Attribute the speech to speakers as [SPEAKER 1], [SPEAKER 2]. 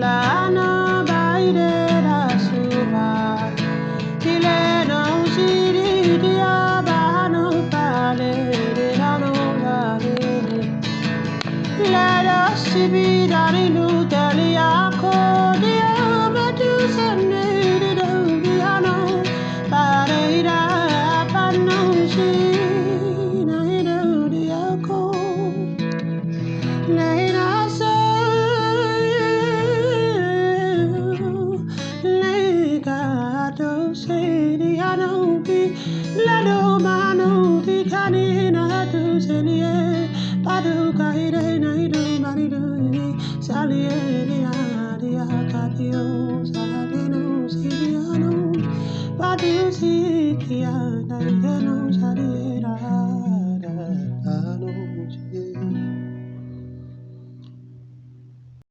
[SPEAKER 1] la no baide da suba dile no siri dia bano pale de la no la let us be dari nu tali ako dia matu sene de do dia no pare da pano si na do dia ko let us legato se dia no bi la do mano di canina tu se ni Padu kaide naidu maridu salieri adia katio saleno siriano padu si